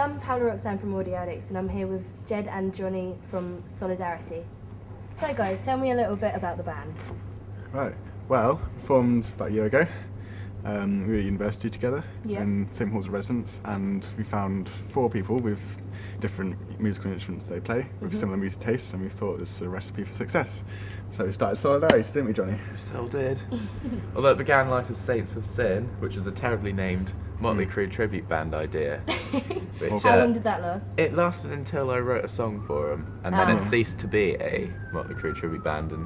I'm Paola Roxanne from Audio Addict, and I'm here with Jed and Johnny from Solidarity. So guys, tell me a little bit about the band. Right, well, formed about a year ago. We were at university together in same halls of residence, and we found 4 people with different musical instruments they play, with similar music tastes, and we thought this is a recipe for success. So we started Solidarity, didn't we, Johnny? We so did. Although it began life as Saints of Sin, which was a terribly named Motley Crue tribute band idea. Which, How long did that last? It lasted until I wrote a song for them, and then it ceased to be a Motley Crue tribute band and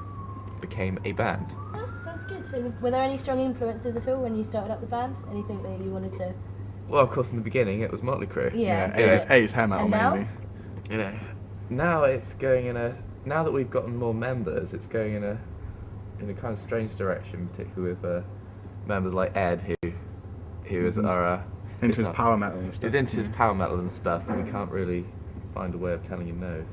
became a band. Oh, sounds good. So were there any strong influences at all when you started up the band? Anything that you wanted to... Well, of course, in the beginning it was Motley Crue. Yeah. 80s hair metal And now? mainly. You know, now it's going in a... Now that we've gotten more members, it's going in a kind of strange direction, particularly with members like Ed, who is our... Into his power metal and stuff. He's into his power metal and stuff, and we can't really find a way of telling him no.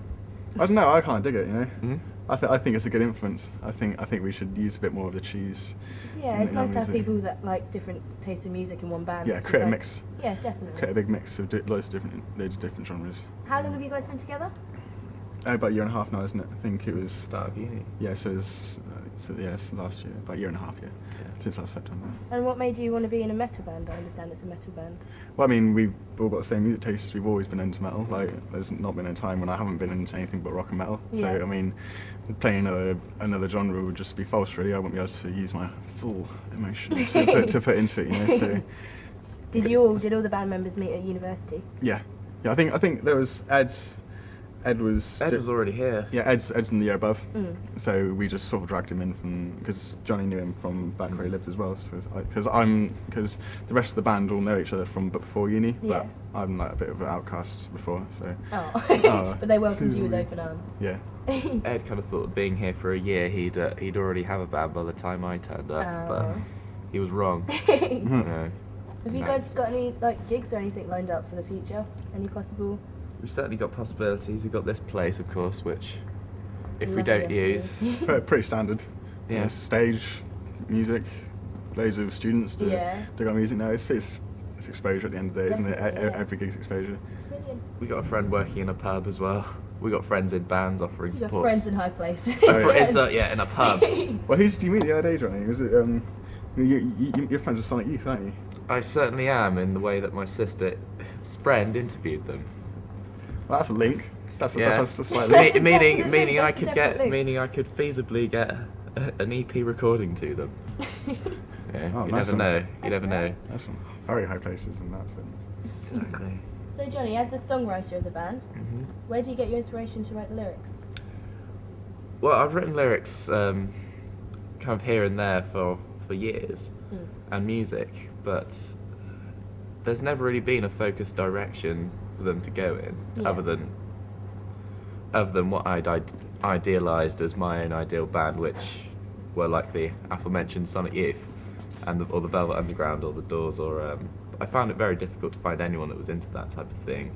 I don't know, I kind of dig it, you know? Mm-hmm. I think it's a good influence. I think we should use a bit more of the cheese. Yeah, it's in our nice to have music. people that like different tastes of music in one band. Yeah, which is create a like- mix. Yeah, definitely. Create a big mix of loads of different genres. How long have you guys been together? About a year and a half now, isn't it? I think it was... Start of uni. Yeah, so it's last year, about a year and a half, since last September. And what made you want to be in a metal band? I understand it's a metal band. Well, I mean, we've all got the same music tastes. We've always been into metal. Like, there's not been a time when I haven't been into anything but rock and metal. Yeah. So, I mean, playing another genre would just be false, really. I wouldn't be able to use my full emotion to put into it, you know. So, Did all the band members meet at university? yeah. I think there was Ed. Ed was already here. Yeah, Ed's in the year above. Mm. So we just sort of dragged him in because Johnny knew him from back where he lived as well. Because the rest of the band all know each other from before uni, Yeah. but I'm like a bit of an outcast before. So Oh. But they welcomed you with open arms. yeah, Ed kind of thought being here for a year he'd already have a band by the time I turned up, but he was wrong. No. Have you guys got any like gigs or anything lined up for the future? Any possible? We've certainly got possibilities. We've got this place, of course, which if we Lovely, don't I use, see. pretty standard. Yeah. You know, stage, music, loads of students do got music now. It's exposure at the end of the day, isn't it? Definitely, yeah. Every gig's exposure. Brilliant. we got a friend working in a pub as well. We got friends in bands offering You've got support. friends in high places. It's yeah, in a pub. Well, who did you meet the other day, Johnny? Was it you're friends with Sonic Youth, aren't you? I certainly am, in the way that my sister's friend interviewed them. Well, that's a link. That's a slight That's link. a definite meaning link, I that's a could definite link. meaning I could feasibly get an EP recording to them. Yeah, Oh, you nice never one. know. You never know. That's some very high places in that sense. Exactly. So Johnny, as the songwriter of the band, hmm where do you get your inspiration to write the lyrics? Well, I've written lyrics kind of here and there for years, and music, but there's never really been a focused direction for them to go in, Yeah. other than what I'd idealised as my own ideal band, which were like the aforementioned Sonic Youth, or the Velvet Underground, or the Doors, or I found it very difficult to find anyone that was into that type of thing.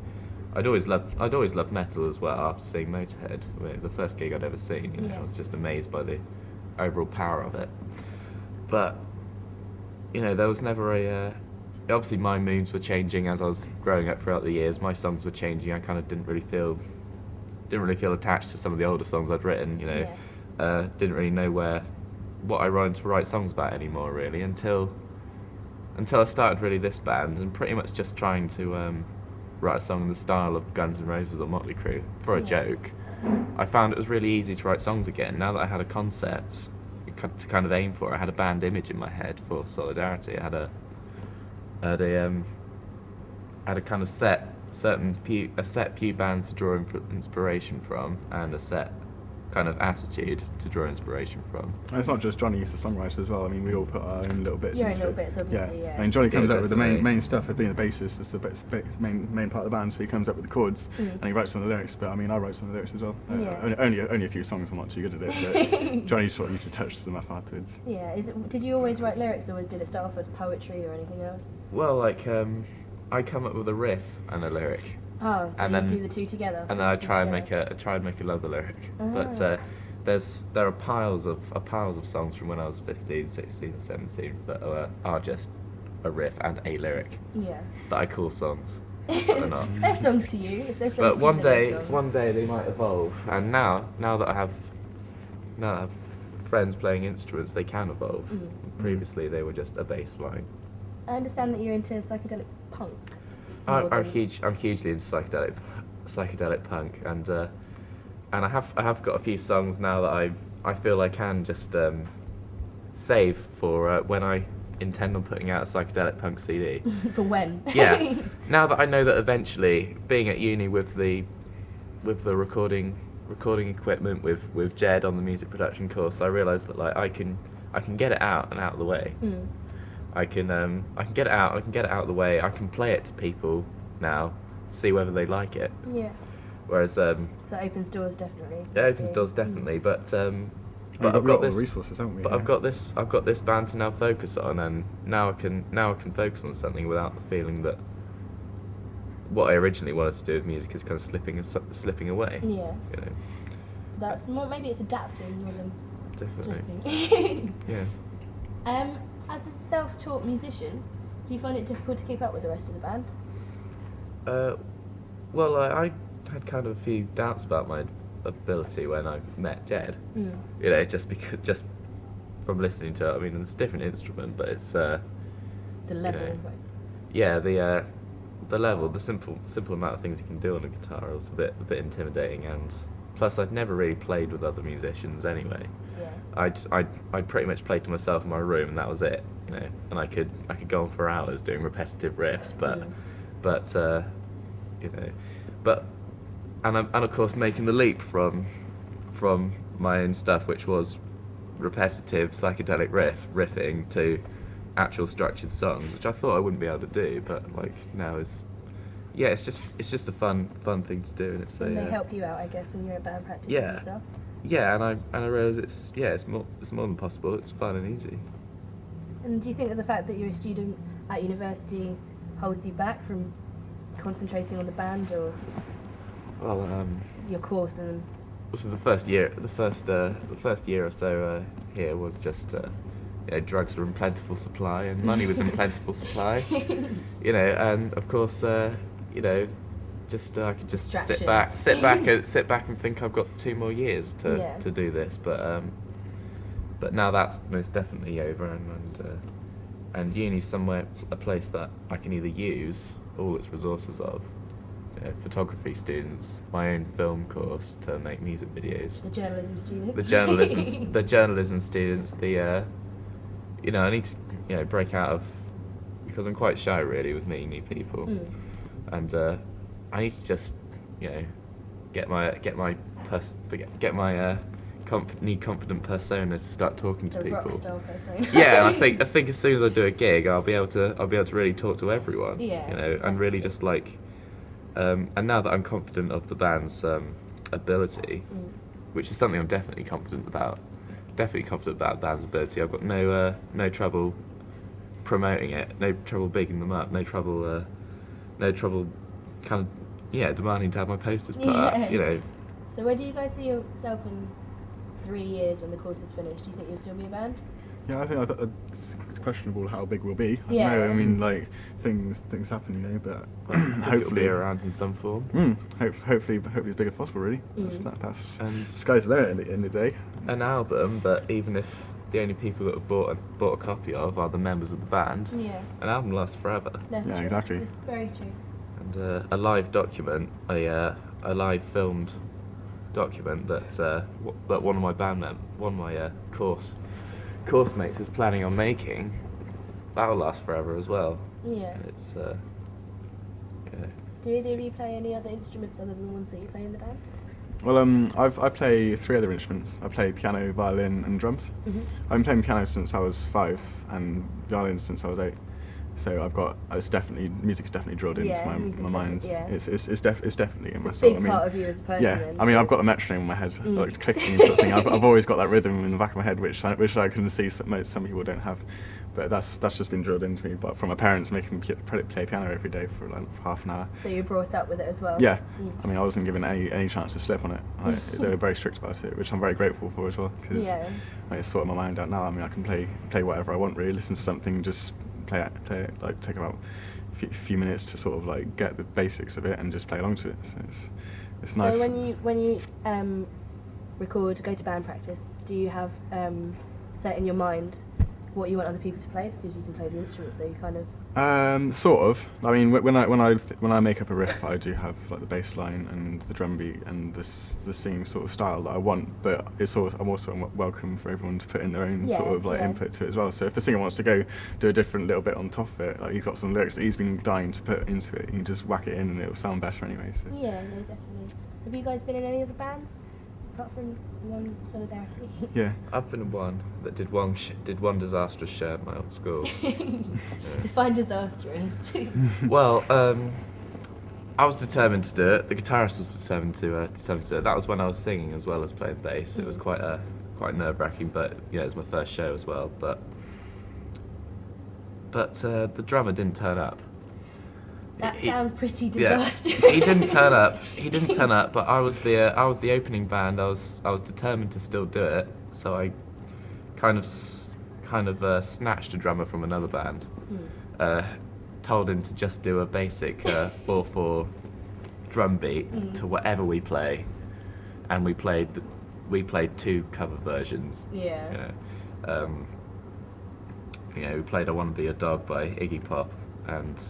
I'd always loved metal as well. After seeing Motorhead, the first gig I'd ever seen, Yeah. I was just amazed by the overall power of it. But there was never a. Obviously, my moods were changing as I was growing up throughout the years. My songs were changing. I kind of didn't really feel attached to some of the older songs I'd written. Didn't really know what I wanted to write songs about anymore, really, until I started really this band, and pretty much just trying to write a song in the style of Guns N' Roses or Motley Crue for a joke. I found it was really easy to write songs again. Now that I had a concept to kind of aim for, I had a band image in my head for Solidarity. I had a kind of set few bands to draw inspiration from, and a set kind of attitude to draw inspiration from. And it's not just Johnny, he's the songwriter as well. I mean, we all put our own little bits Your own into little it. bits, obviously, yeah. I mean, Johnny comes Yeah, up with the definitely. main stuff of being the bassist. It's the main part of the band, so he comes up with the chords and he writes some of the lyrics. But I mean, I write some of the lyrics as well. Yeah. Only a few songs. I'm not too good at it. But Johnny sort of used to touch them up afterwards. Yeah. Did you always write lyrics, or did it start off as poetry or anything else? Well, I come up with a riff and a lyric, Oh, so And you then- do the two together. and then I the two try and together. make a love lyric. Ah. But there are piles of songs from when I was 15, 16, 17 that are just a riff and a lyric Yeah. that I call songs. They're not. They're songs to you. If they're songs But to one you, they're day, songs. one day they might evolve. And now that I have friends playing instruments, they can evolve. Previously, they were just a bass line. I understand that you're into psychedelic punk. I'm hugely into psychedelic punk, and I have got a few songs now that I feel I can just save for when I intend on putting out a psychedelic punk CD. For when? Yeah. Now that I know that eventually, being at uni with the recording equipment with Jed on the music production course, I realised that like I can get it out and out of the way. I can get it out. I can get it out of the way. I can play it to people now, see whether they like it. Yeah. Whereas So it opens doors definitely. it opens doors definitely, but We've I've got all the this. resources, haven't we? But Yeah. I've got this band to now focus on, and now I can focus on something without the feeling that what I originally wanted to do with music is kind of slipping away. Yeah. You know, That's more. Maybe it's adapting more than definitely. slipping. Yeah. As a self-taught musician, do you find it difficult to keep up with the rest of the band? Well, I had kind of a few doubts about my ability when I met Jed. You know, just from listening to it. I mean, it's a different instrument, but it's The level. know, Right? yeah, the level, the simple amount of things you can do on a guitar was a bit intimidating, and plus I'd never really played with other musicians anyway. Yeah. I'd pretty much played to myself in my room, and that was it, you know. And I could go on for hours doing repetitive riffs, but you know, and of course making the leap from my own stuff, which was repetitive psychedelic riffing, to actual structured songs, which I thought I wouldn't be able to do, but like now is, yeah, it's just a fun thing to do, and it's And they help you out, I guess, when you're at band practices Yeah. and stuff. Yeah, and I realise it's more than possible. It's fun and easy. And do you think that the fact that you're a student at university holds you back from concentrating on the band or Well, your course? And so the first year or so here was just you know, drugs were in plentiful supply and money was in plentiful supply. You know, and of course you know, just I could just sit back and think I've got 2 more years to do this, but now that's most definitely over, and uni's a place that I can either use all its resources of, you know, photography students, my own film course to make music videos, the journalism students. the journalism students, you know, I need to, you know, break out of, because I'm quite shy really with meeting new people, and I need to just, you know, get my confident persona to start talking to The people. rock star person. Yeah, and I think as soon as I do a gig, I'll be able to really talk to everyone. Yeah, you know, and really just like, and now that I'm confident of the band's ability, which is something I'm definitely confident about. Definitely confident about the band's ability. I've got no trouble promoting it, no trouble bigging them up, no trouble kind of demanding to have my posters put up. You know. So where do you guys see yourself in 3 years when the course is finished? Do you think you'll still be a band? Yeah, I think it's questionable how big we'll be. I Yeah. don't know. I mean, like things happen, you know. But I think it'll hopefully be around in some form. Hopefully as big as possible. Really, that's And the sky's the limit at the end of the day. an album that even if the only people that have bought a copy of are the members of the band, Yeah. an album lasts forever. That's Yeah, true. exactly. It's very true. And a live document, a live filmed document that one of my course mates is planning on making, that will last forever as well. Yeah. And it's Do either of you play any other instruments other than the ones that you play in the band? Well, I play 3 other instruments. I play piano, violin, and drums. I've been playing piano since I was 5, and violin since I was 8. So music's definitely drilled into my mind. Yeah. It's definitely in my It's a soul. big part of you as a person. Yeah, then. I mean, I've got the metronome in my head, like clicking sort of thing. I've always got that rhythm in the back of my head, which I can see some people don't have. But that's just been drilled into me. But from my parents making me play piano every day for like half an hour. So you're brought up with it as well? Yeah, I mean, I wasn't given any chance to slip on it. They were very strict about it, which I'm very grateful for as well, because it's sorting my mind out now. I mean, I can play whatever I want, really. Listen to something, just play it, like take about few minutes to sort of like get the basics of it and just play along to it. So it's nice. So when you record, go to band practice, do you have set in your mind what you want other people to play, because you can play the instrument, so you kind of sort of. I mean, when I make up a riff, I do have like the bass line and the drum beat and the singing sort of style that I want. But I'm also welcome for everyone to put in their own sort of like input to it as well. So if the singer wants to go do a different little bit on top of it, like he's got some lyrics that he's been dying to put into it, you can just whack it in and it'll sound better anyway. So. Yeah, no, definitely. Have you guys been in any other bands apart from one, Solidarity? Yeah. I've been in one that did one disastrous show at my old school. Define disastrous. Well, I was determined to do it. The guitarist was determined to do it. That was when I was singing as well as playing bass. It was quite nerve-wracking, but it was my first show as well. But the drummer didn't turn up. That sounds pretty disastrous. Yeah, he didn't turn up. But I was the opening band. I was determined to still do it. So I kind of snatched a drummer from another band. Told him to just do a basic 4/4 drum beat to whatever we play, and we played 2 cover versions. Yeah. We played "I Want to Be a Dog" by Iggy Pop, and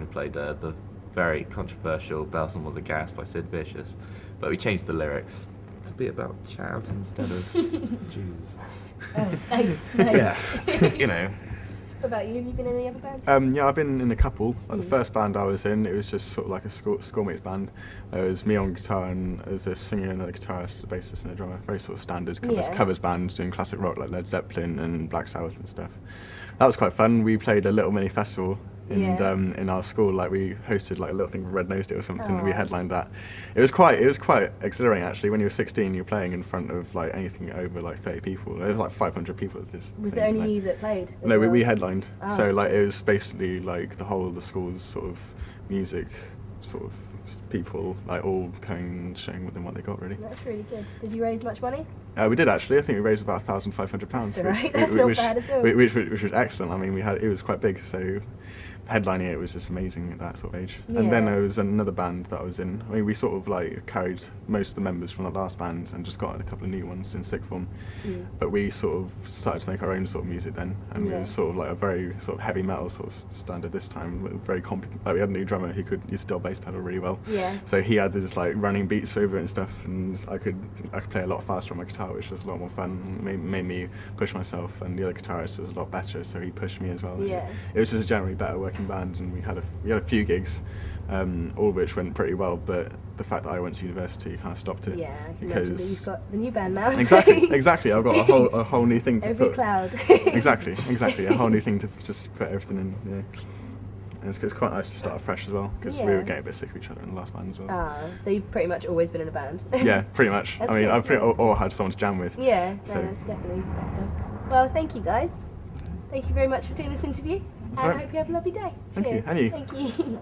we played the very controversial "Bells and Was a Gas" by Sid Vicious, but we changed the lyrics to be about chavs instead of Jews. Oh, nice. Yeah, What about you? Have you been in any other bands? Yeah, I've been in a couple. Like the first band I was in, it was just sort of like a schoolmates band. It was me on guitar and there's a singer, another guitarist, a bassist and a drummer. Very sort of standard covers band doing classic rock like Led Zeppelin and Black Sabbath and stuff. That was quite fun. We played a little mini festival in our school. Like we hosted like a little thing for Red Nosed It or something. And we headlined that. It was quite exhilarating actually. When you were 16, you're playing in front of like anything over like 30 people. There was like 500 people at this. Was it only you that played? No, we headlined. So like it was basically like the whole of the school's sort of music, sort of people like all coming and showing with them what they got really. That's really good. Did you raise much money? We did actually. I think we raised about £1,500. That's right. That's not bad at all. Which was excellent. I mean, it was quite big. So headlining it was just amazing at that sort of age. Yeah. And then there was another band that I was in. I mean, we sort of like carried most of the members from the last band and just got a couple of new ones in sixth form. But we sort of started to make our own sort of music then, and it was sort of like a very sort of heavy metal sort of standard this time. Very like we had a new drummer who could still bass pedal really well. Yeah. So he had this like running beats over it and stuff, and I could play a lot faster on my guitar, which was a lot more fun. Made me push myself, and the other guitarist was a lot better, so he pushed me as well. Yeah. It was just a generally better working band, and we had a few gigs, all of which went pretty well. But the fact that I went to university kind of stopped it. Yeah, because you've got the new band now. Exactly. I've got a whole new thing to Every put. cloud. exactly. A whole new thing to just put everything in. Yeah. And it's quite nice to start afresh as well, because we were getting a bit sick of each other in the last band as well. So you've pretty much always been in a band. Yeah, pretty much. That's I mean, good, I've or had someone to jam with. Yeah, So- that's definitely better. Well, thank you guys. Thank you very much for doing this interview. That's and right. I hope you have a lovely day. Thank you. Cheers. And you. Thank you.